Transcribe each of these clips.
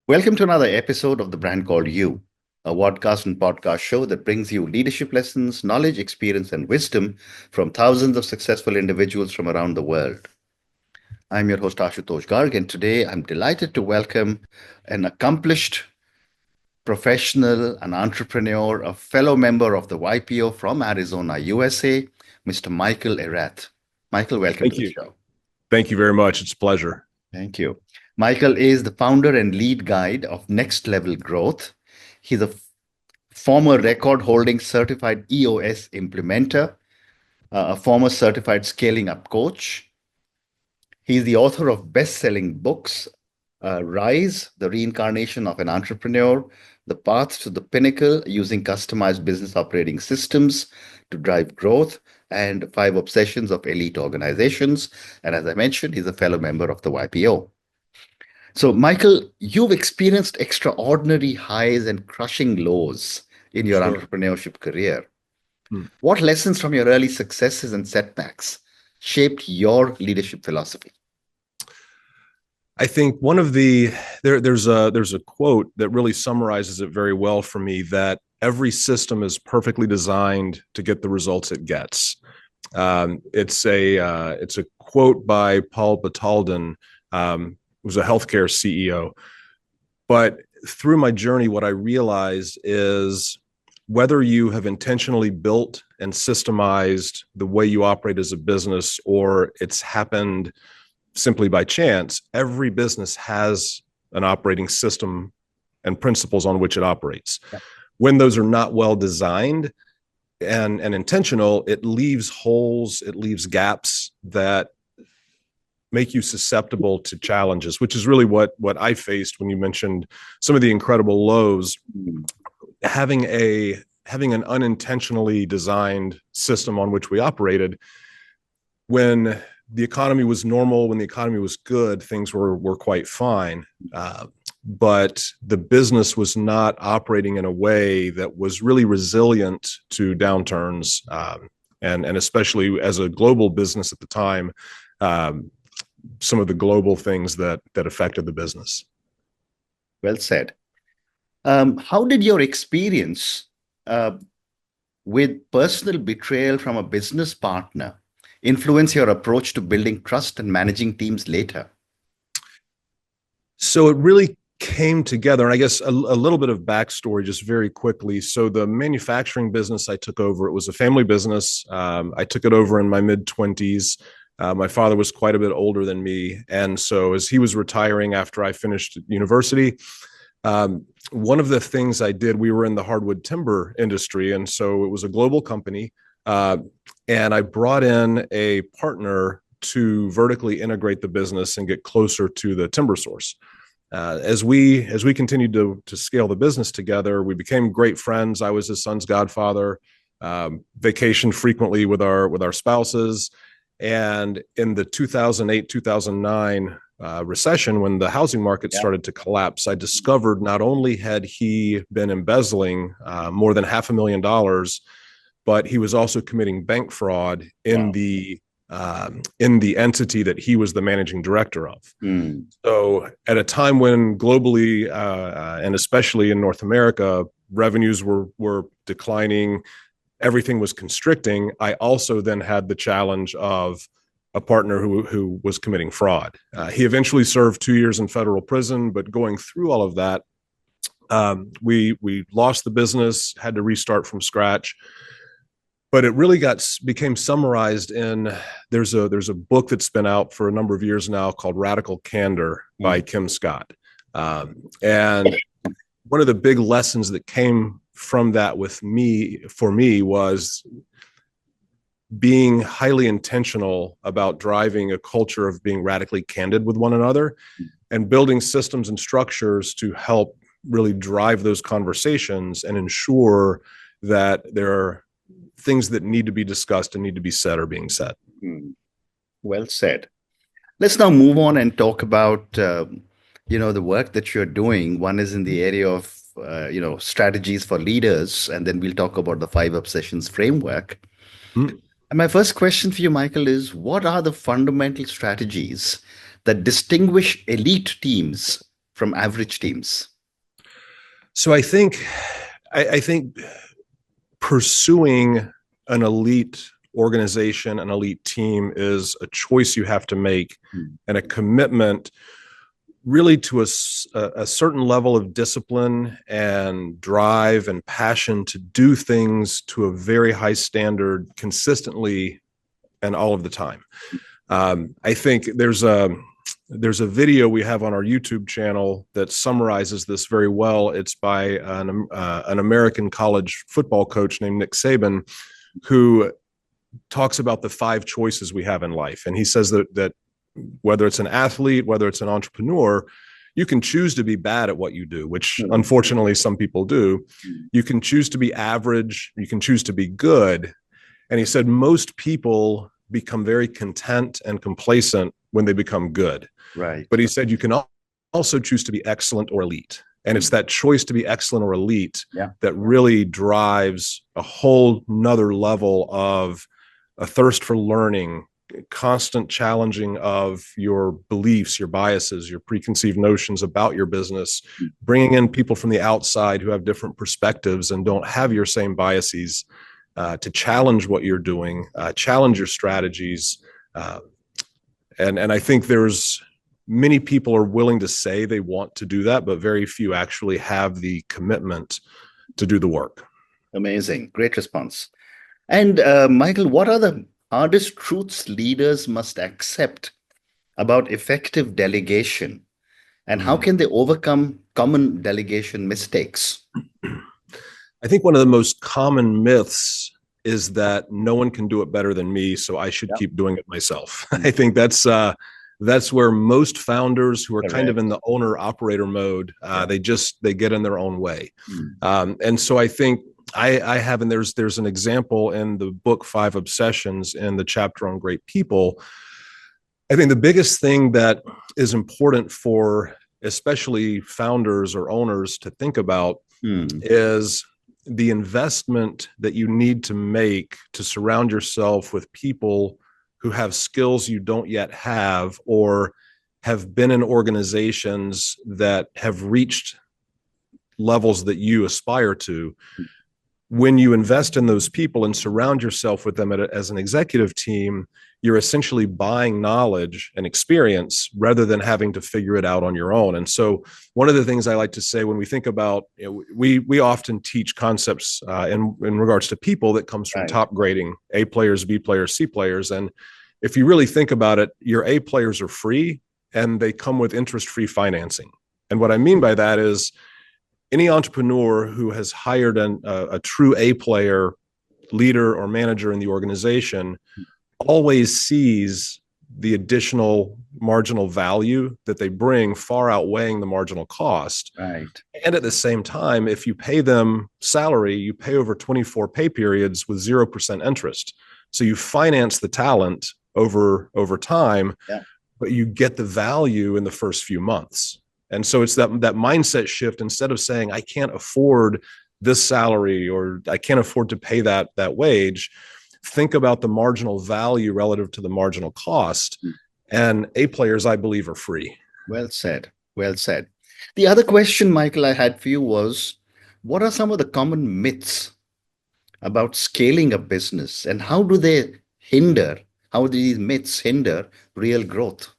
Welcome to another episode of The Brand Called You, a podcast show that brings you leadership lessons, knowledge, experience, and wisdom from thousands of successful individuals from around the world. I'm your host, Ashutosh Garg, and today I'm delighted to welcome an accomplished professional, an entrepreneur, a fellow member of the YPO from Arizona, USA, Mr. Michael Erath. Michael, welcome to Thank the you. show. Thank you very much. It's a pleasure. Thank you. Michael is the founder and lead guide of Next Level Growth. He's a former record holding certified EOS implementer, a former certified scaling up coach. He's the author of best selling books Rise, The Reincarnation of an Entrepreneur, The Path to the Pinnacle Using Customized Business Operating Systems to Drive Growth, and Five Obsessions of Elite Organizations. And as I mentioned, he's a fellow member of the YPO. So, Michael, you've experienced extraordinary highs and crushing lows in your Sure. entrepreneurship career. Hmm. What lessons from your early successes and setbacks shaped your leadership philosophy? I think one of there's a quote that really summarizes it very well for me, that every system is perfectly designed to get the results it gets. It's a quote by Paul Batalden, who's a healthcare CEO. But through my journey, what I realized is whether you have intentionally built and systemized the way you operate as a business, or it's happened simply by chance, every business has an operating system and principles on which it operates. Yeah. When those are not well designed and intentional, it leaves holes, it leaves gaps that make you susceptible to challenges, which is really what I faced when you mentioned some of the incredible lows. Having an unintentionally designed system on which we operated, when the economy was normal, when the economy was good, things were quite fine. But the business was not operating in a way that was really resilient to downturns, and especially as a global business at the time, some of the global things that affected the business. Well said. How did your experience with personal betrayal from a business partner influence your approach to building trust and managing teams later? So it really came together. And I guess a little bit of backstory just very quickly. So the manufacturing business I took over, it was a family business. I took it over in my mid-20s. My father was quite a bit older than me. And so as he was retiring after I finished university, one of the things I did, we were in the hardwood timber industry. And so it was a global company. And I brought in a partner to vertically integrate the business and get closer to the timber source. As we continued to scale the business together, we became great friends. I was his son's godfather, vacationed frequently with our spouses. And in the 2008-2009 recession, when the housing market started to collapse, I discovered not only had he been embezzling more than $500,000, but he was also committing bank fraud in the entity that he was the managing director of. So at a time when globally, and especially in North America, revenues were declining, everything was constricting, I also then had the challenge of a partner who was committing fraud. He eventually served 2 years in federal prison, but going through all of that, we lost the business, had to restart from scratch. But it really became summarized in, there's a book that's been out for a number of years now called Radical Candor by Kim Scott. And one of the big lessons that came from that for me was being highly intentional about driving a culture of being radically candid with one another and building systems and structures to help really drive those conversations and ensure that there are things that need to be discussed and need to be said are being said. Well said. Let's now move on and talk about the work that you're doing. One is in the area of strategies for leaders, and then we'll talk about the 5 obsessions framework. And my first question for you, Michael, is what are the fundamental strategies that distinguish elite teams from average teams? So I think pursuing an elite organization, an elite team is a choice you have to make and a commitment really to a certain level of discipline and drive and passion to do things to a very high standard consistently and all of the time. I think there's a video we have on our YouTube channel that summarizes this very well. It's by an American college football coach named Nick Saban, who talks about the 5 choices we have in life. And he says that whether it's an athlete, whether it's an entrepreneur, you can choose to be bad at what you do, which unfortunately some people do. You can choose to be average. You can choose to be good. And he said most people become very content and complacent when they become good. Right. But he said you can also choose to be excellent or elite. And it's that choice to be excellent or elite that really drives a whole nother level of a thirst for learning, constant challenging of your beliefs, your biases, your preconceived notions about your business, bringing in people from the outside who have different perspectives and don't have your same biases, to challenge what you're doing, challenge your strategies. And I think there's many people are willing to say they want to do that, but very few actually have the commitment to do the work. Amazing. Great response. And Michael, what are the hardest truths leaders must accept about effective delegation? And how can they overcome common delegation mistakes? I think one of the most common myths is that no one can do it better than me, so I should keep doing it myself. I think that's where most founders who are kind of in the owner-operator mode, they get in their own way. And so I think I have, and there's an example in the book 5 Obsessions in the chapter on great people. I think the biggest thing that is important for especially founders or owners to think about is the investment that you need to make to surround yourself with people who have skills you don't yet have or have been in organizations that have reached levels that you aspire to. When you invest in those people and surround yourself with them as an executive team, you're essentially buying knowledge and experience rather than having to figure it out on your own. And so one of the things I like to say when we think about, we often teach concepts in regards to people that comes from top grading, A players, B players, C players. And if you really think about it, your A players are free and they come with interest-free financing. And what I mean by that is any entrepreneur who has hired a true A player leader or manager in the organization always sees the additional marginal value that they bring far outweighing the marginal cost. Right. And at the same time, if you pay them salary, you pay over 24 pay periods with 0% interest. So you finance the talent over time, but you get the value in the first few months. And so it's that mindset shift. Instead of saying, I can't afford this salary or I can't afford to pay that wage, think about the marginal value relative to the marginal cost. And A players, I believe, are free. Well said. Well said. The other question, Michael, I had for you was, what are some of the common myths about scaling a business and how do these myths hinder real growth?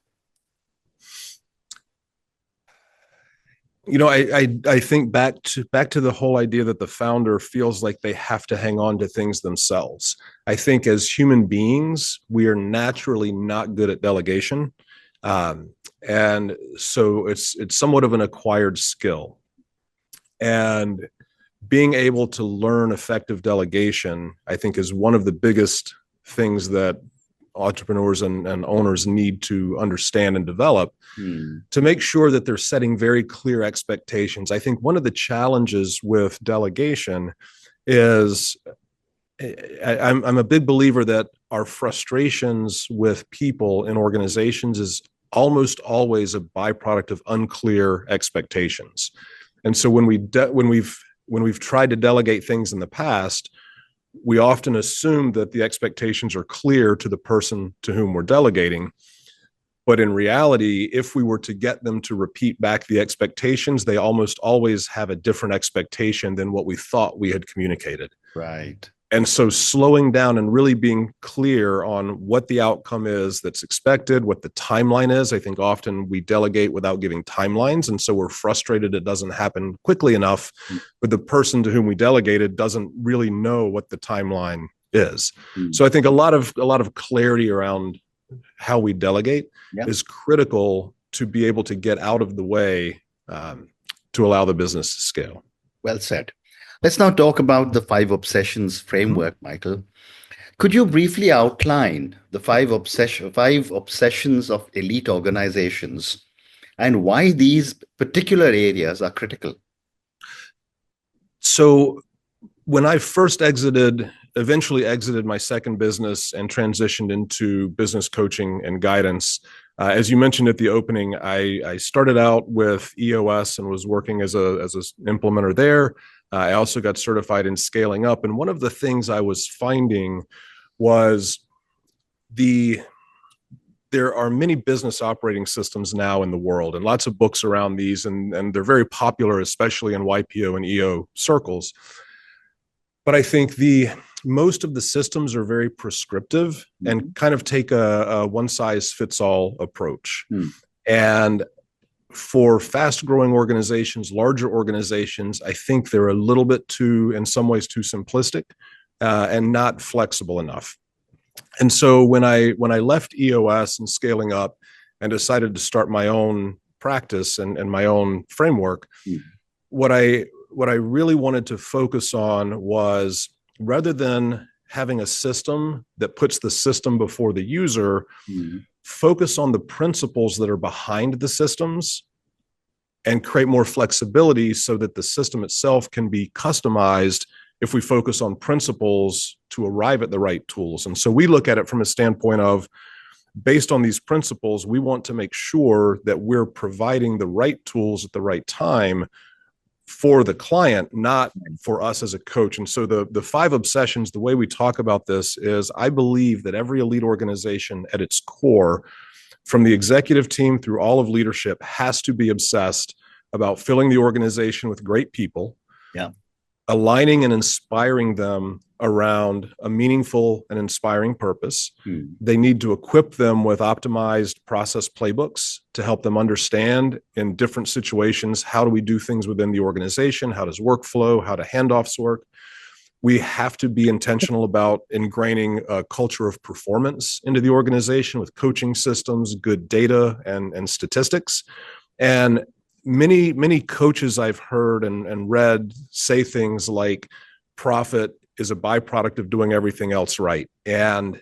I think back to the whole idea that the founder feels like they have to hang on to things themselves. I think as human beings, we are naturally not good at delegation. And so it's somewhat of an acquired skill. And being able to learn effective delegation, I think, is one of the biggest things that entrepreneurs and owners need to understand and develop to make sure that they're setting very clear expectations. I think one of the challenges with delegation is I'm a big believer that our frustrations with people in organizations is almost always a byproduct of unclear expectations. And so when we've tried to delegate things in the past, we often assume that the expectations are clear to the person to whom we're delegating. But in reality, if we were to get them to repeat back the expectations, they almost always have a different expectation than what we thought we had communicated. Right. And so slowing down and really being clear on what the outcome is that's expected, what the timeline is. I think often we delegate without giving timelines. And so we're frustrated it doesn't happen quickly enough, but the person to whom we delegated doesn't really know what the timeline is. So I think a lot of clarity around how we delegate is critical to be able to get out of the way to allow the business to scale. Well said. Let's now talk about the 5 obsessions framework, Michael. Could you briefly outline the five obsessions of elite organizations and why these particular areas are critical? So when I first eventually exited my second business and transitioned into business coaching and guidance, as you mentioned at the opening, I started out with EOS and was working as an implementer there. I also got certified in scaling up. And one of the things I was finding was there are many business operating systems now in the world and lots of books around these, and they're very popular, especially in YPO and EO circles. But I think most of the systems are very prescriptive and kind of take a one-size-fits-all approach. And for fast-growing organizations, larger organizations, I think they're a little bit in some ways, too simplistic and not flexible enough. And so when I left EOS and scaling up and decided to start my own practice and my own framework, what I really wanted to focus on was, rather than having a system that puts the system before the user, focus on the principles that are behind the systems and create more flexibility so that the system itself can be customized if we focus on principles to arrive at the right tools. And so we look at it from a standpoint of, based on these principles, we want to make sure that we're providing the right tools at the right time for the client, not for us as a coach. And so the 5 obsessions, the way we talk about this is, I believe that every elite organization at its core, from the executive team through all of leadership, has to be obsessed about filling the organization with great people, aligning and inspiring them around a meaningful and inspiring purpose. They need to equip them with optimized process playbooks to help them understand in different situations, how do we do things within the organization? How does workflow, how do handoffs work? We have to be intentional about ingraining a culture of performance into the organization with coaching systems, good data, and statistics. And many coaches I've heard and read say things like, profit is a byproduct of doing everything else right. And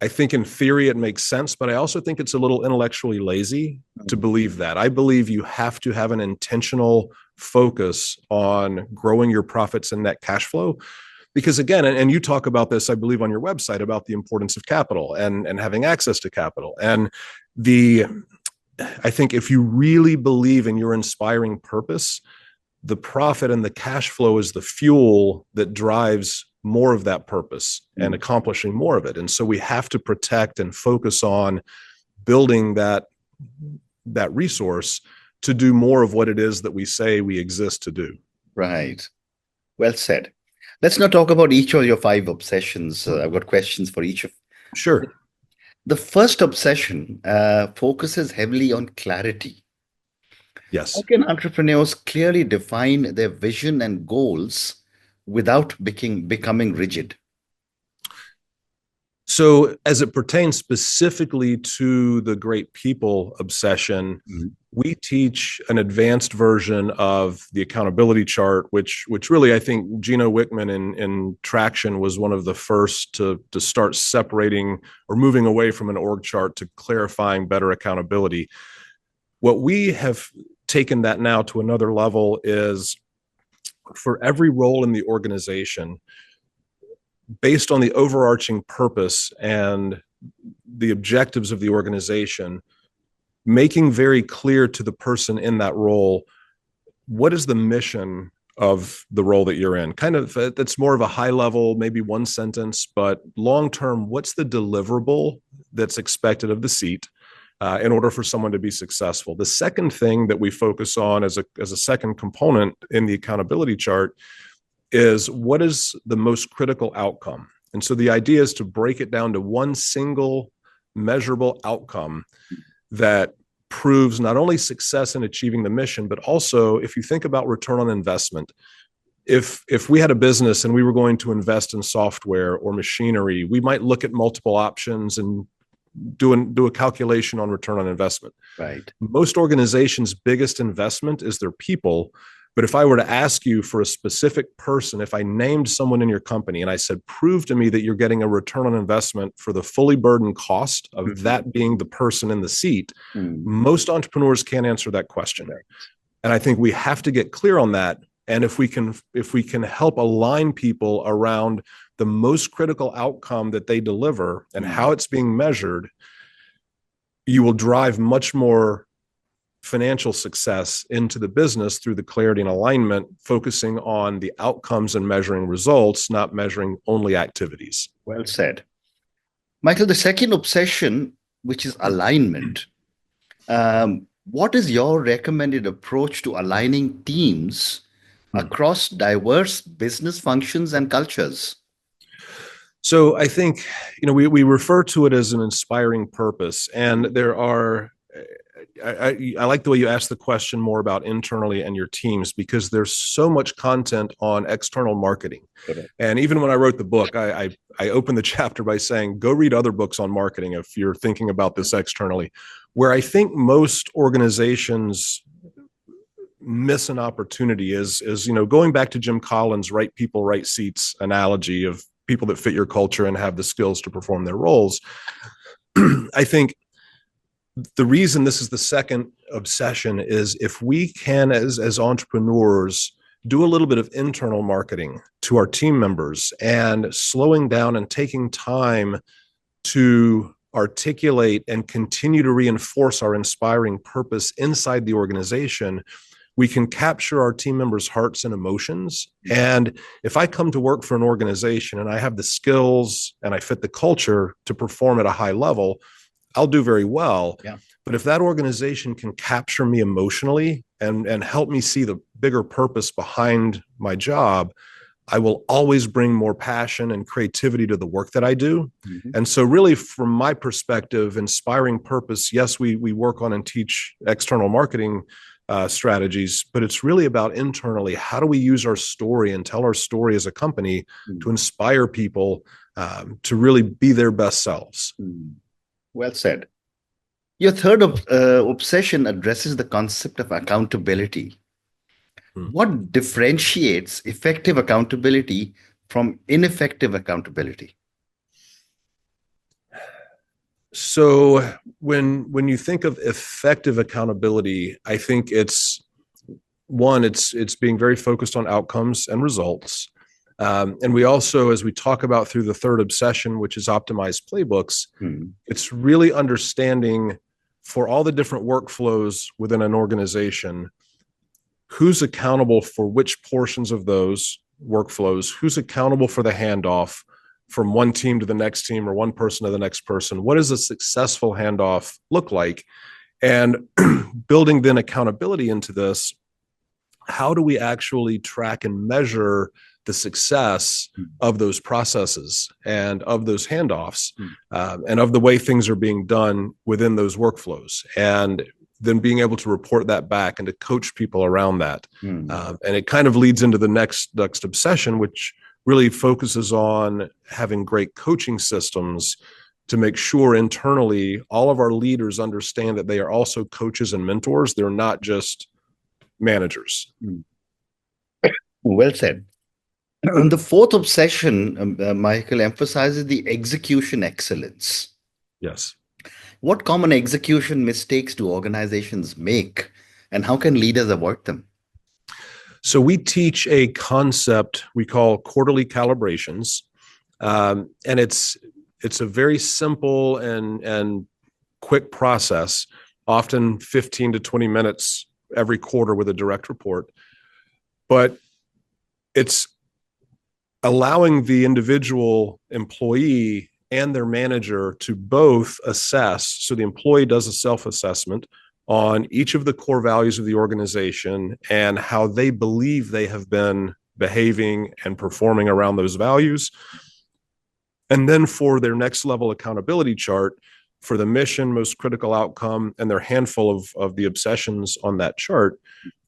I think in theory it makes sense, but I also think it's a little intellectually lazy to believe that. I believe you have to have an intentional focus on growing your profits and net cash flow. Because again, and you talk about this, I believe, on your website, about the importance of capital and having access to capital. And I think if you really believe in your inspiring purpose, the profit and the cash flow is the fuel that drives more of that purpose and accomplishing more of it. And so we have to protect and focus on building that resource to do more of what it is that we say we exist to do. Right. Well said. Let's now talk about each of your 5 obsessions. I've got questions for each of. Sure. The first obsession focuses heavily on clarity. Yes. How can entrepreneurs clearly define their vision and goals without becoming rigid? So as it pertains specifically to the great people obsession, we teach an advanced version of the accountability chart, which really, I think Gino Wickman in Traction was one of the first to start separating or moving away from an org chart to clarifying better accountability. What we have taken that now to another level is, for every role in the organization, based on the overarching purpose and the objectives of the organization, making very clear to the person in that role, what is the mission of the role that you're in? Kind of, that's more of a high level, maybe one sentence, but long term, what's the deliverable that's expected of the seat? in order for someone to be successful. The second thing that we focus on as a second component in the accountability chart is what is the most critical outcome. And so the idea is to break it down to one single measurable outcome that proves not only success in achieving the mission, but also if you think about return on investment, if we had a business and we were going to invest in software or machinery, we might look at multiple options and do a calculation on return on investment. Right. Most organizations' biggest investment is their people. But if I were to ask you for a specific person, if I named someone in your company and I said, prove to me that you're getting a return on investment for the fully burdened cost of that being the person in the seat, most entrepreneurs can't answer that question. And I think we have to get clear on that. And if we can help align people around the most critical outcome that they deliver and how it's being measured, you will drive much more financial success into the business through the clarity and alignment, focusing on the outcomes and measuring results, not measuring only activities. Well said. Michael, the second obsession, which is alignment. What is your recommended approach to aligning teams across diverse business functions and cultures? So I think, we refer to it as an inspiring purpose, and there are I like the way you asked the question more about internally and your teams, because there's so much content on external marketing. Okay. And even when I wrote the book, I opened the chapter by saying, go read other books on marketing if you're thinking about this externally. Where I think most organizations miss an opportunity is going back to Jim Collins' right people, right seats analogy of people that fit your culture and have the skills to perform their roles. I think the reason this is the second obsession is if we can, as entrepreneurs, do a little bit of internal marketing to our team members and slowing down and taking time to articulate and continue to reinforce our inspiring purpose inside the organization, we can capture our team members' hearts and emotions. And if I come to work for an organization and I have the skills and I fit the culture to perform at a high level, I'll do very well. Yeah. But if that organization can capture me emotionally and help me see the bigger purpose behind my job, I will always bring more passion and creativity to the work that I do. And so really, from my perspective, inspiring purpose, yes, we work on and teach external marketing strategies, but it's really about internally, how do we use our story and tell our story as a company to inspire people to really be their best selves. Well said. Your third obsession addresses the concept of accountability. What differentiates effective accountability from ineffective accountability? So when you think of effective accountability, I think it's being very focused on outcomes and results. And we also, as we talk about through the third obsession, which is optimized playbooks, it's really understanding for all the different workflows within an organization, who's accountable for which portions of those workflows, who's accountable for the handoff from one team to the next team or one person to the next person. What does a successful handoff look like? And building then accountability into this, how do we actually track and measure the success of those processes and of those handoffs and of the way things are being done within those workflows, and then being able to report that back and to coach people around that. And it kind of leads into the next obsession, which really focuses on having great coaching systems to make sure internally all of our leaders understand that they are also coaches and mentors. They're not just managers. Well said. And the fourth obsession, Michael, emphasizes the execution excellence. Yes. What common execution mistakes do organizations make, and how can leaders avoid them? So we teach a concept we call quarterly calibrations, and it's a very simple and quick process, often 15 to 20 minutes every quarter with a direct report. But it's allowing the individual employee and their manager to both assess. So the employee does a self-assessment on each of the core values of the organization and how they believe they have been behaving and performing around those values. And then for their next level accountability chart, for the mission, most critical outcome, and their handful of the obsessions on that chart,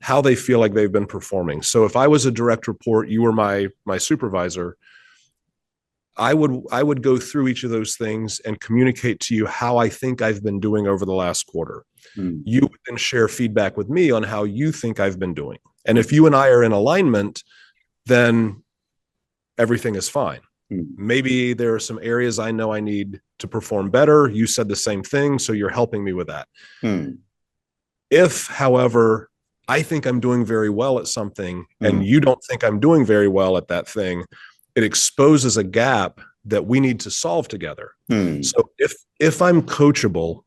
how they feel like they've been performing. So if I was a direct report, you were my supervisor, I would go through each of those things and communicate to you how I think I've been doing over the last quarter. You would then share feedback with me on how you think I've been doing. And if you and I are in alignment, then everything is fine. Maybe there are some areas I know I need to perform better. You said the same thing, so you're helping me with that. If, however, I think I'm doing very well at something and you don't think I'm doing very well at that thing, it exposes a gap that we need to solve together. So if I'm coachable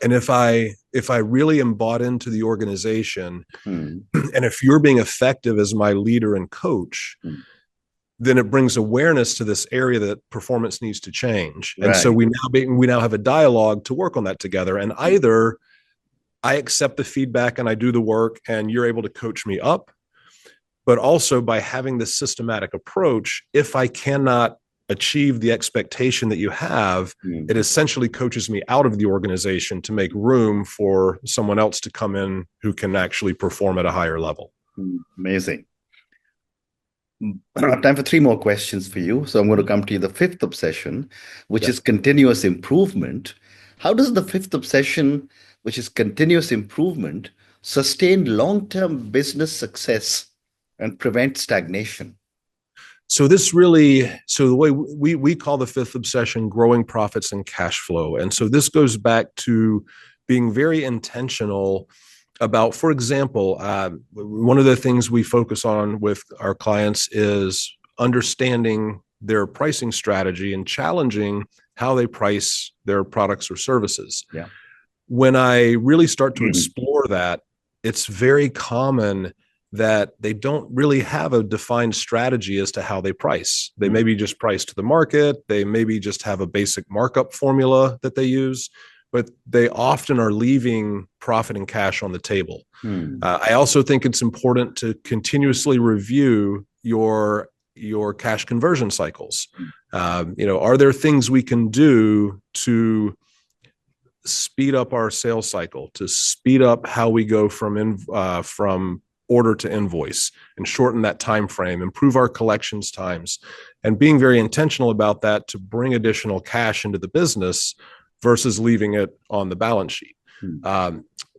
and if I really am bought into the organization and if you're being effective as my leader and coach, then it brings awareness to this area that performance needs to change. And so we now have a dialogue to work on that together. And either I accept the feedback and I do the work and you're able to coach me up, but also by having this systematic approach, if I cannot achieve the expectation that you have, it essentially coaches me out of the organization to make room for someone else to come in who can actually perform at a higher level. Amazing. Time for 3 more questions for you. So I'm going to come to you, the 5th obsession, which is continuous improvement. How does the 5th obsession, which is continuous improvement, sustain long-term business success and prevent stagnation? So the way we call the 5th obsession growing profits and cash flow. And so this goes back to being very intentional about, for example, one of the things we focus on with our clients is understanding their pricing strategy and challenging how they price their products or services. When I really start to explore that, it's very common that they don't really have a defined strategy as to how they price. They maybe just price to the market. They maybe just have a basic markup formula that they use, but they often are leaving profit and cash on the table. I also think it's important to continuously review your cash conversion cycles. Are there things we can do to speed up our sales cycle, to speed up how we go from order to invoice and shorten that time frame, improve our collections times, and being very intentional about that to bring additional cash into the business versus leaving it on the balance sheet.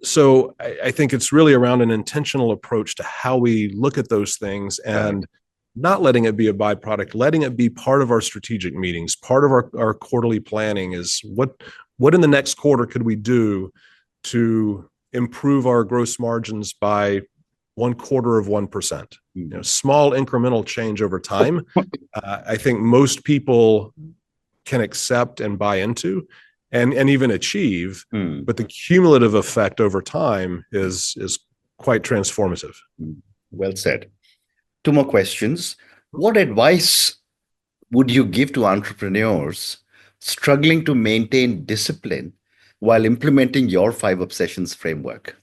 So I think it's really around an intentional approach to how we look at those things and not letting it be a byproduct, letting it be part of our strategic meetings. Part of our quarterly planning is what in the next quarter could we do to improve our gross margins by 0.25%. Small incremental change over time. I think most people can accept and buy into and even achieve, but the cumulative effect over time is quite transformative. Well said. 2 more questions. What advice would you give to entrepreneurs struggling to maintain discipline while implementing your 5 obsessions framework?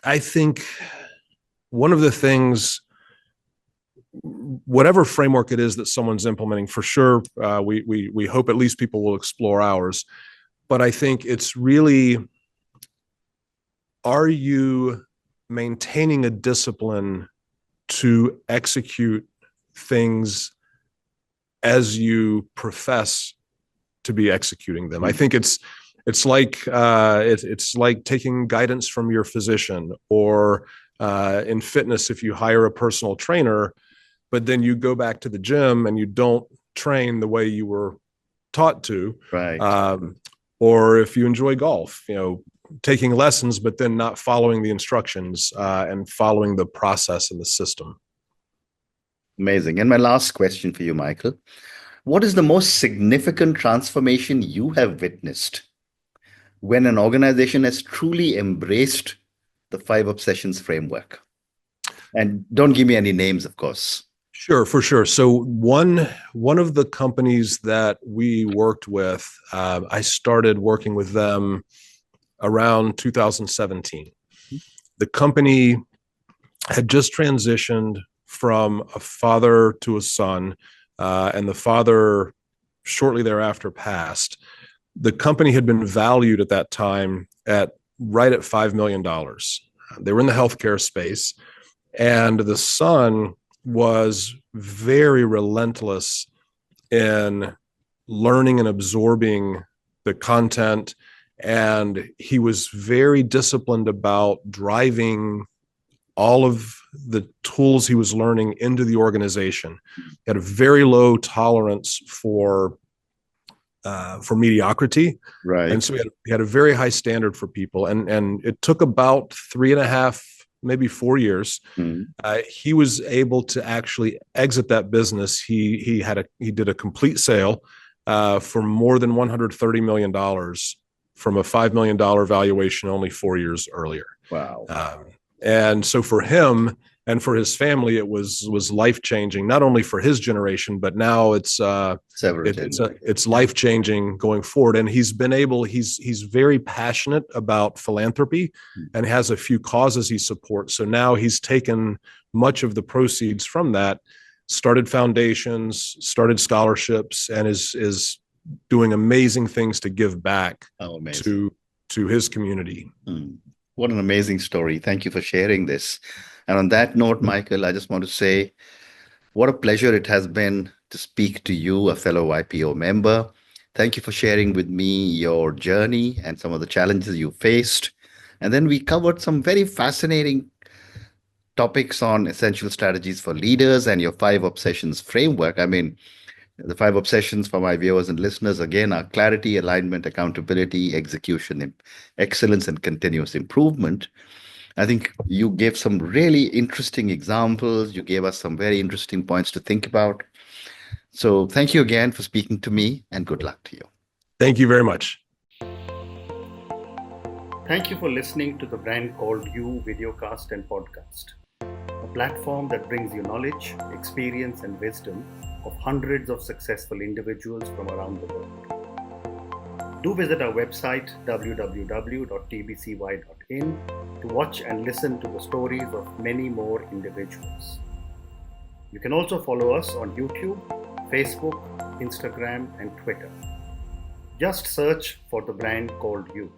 I think one of the things, whatever framework it is that someone's implementing, for sure, we hope at least people will explore ours. But I think it's really, are you maintaining a discipline to execute things as you profess to be executing them? I think it's like taking guidance from your physician, or in fitness, if you hire a personal trainer, but then you go back to the gym and you don't train the way you were taught to, or if you enjoy golf, taking lessons, but then not following the instructions and following the process and the system. Amazing. And my last question for you, Michael, what is the most significant transformation you have witnessed when an organization has truly embraced the 5 obsessions framework? And don't give me any names, of course. Sure, for sure. So one of the companies that we worked with, I started working with them around 2017. The company had just transitioned from a father to a son, and the father shortly thereafter passed. The company had been valued at that time at right at $5 million. They were in the healthcare space, and the son was very relentless in learning and absorbing the content. And he was very disciplined about driving all of the tools he was learning into the organization. He had a very low tolerance for mediocrity. Right. And so he had a very high standard for people. And it took about 3.5, maybe 4 years. He was able to actually exit that business. He did a complete sale for more than $130 million from a $5 million valuation only 4 years earlier. Wow. And so for him and for his family, it was life changing, not only for his generation, but now it's life changing going forward. And he's very passionate about philanthropy and has a few causes he supports. So now he's taken much of the proceeds from that, started foundations, started scholarships, and is doing amazing things to give back to his community. What an amazing story. Thank you for sharing this. And on that note, Michael, I just want to say what a pleasure it has been to speak to you, a fellow YPO member. Thank you for sharing with me your journey and some of the challenges you faced. And then we covered some very fascinating topics on essential strategies for leaders and your 5 obsessions framework. I mean, the 5 obsessions for my viewers and listeners, again, are clarity, alignment, accountability, execution, excellence, and continuous improvement. I think you gave some really interesting examples. You gave us some very interesting points to think about. So thank you again for speaking to me, and good luck to you. Thank you very much. Thank you for listening to the Brand Called You videocast and podcast, a platform that brings you knowledge, experience, and wisdom of hundreds of successful individuals from around the world. Do visit our website www.tbcy.in to watch and listen to the stories of many more individuals. You can also follow us on YouTube, Facebook, Instagram, and Twitter. Just search for the Brand Called You.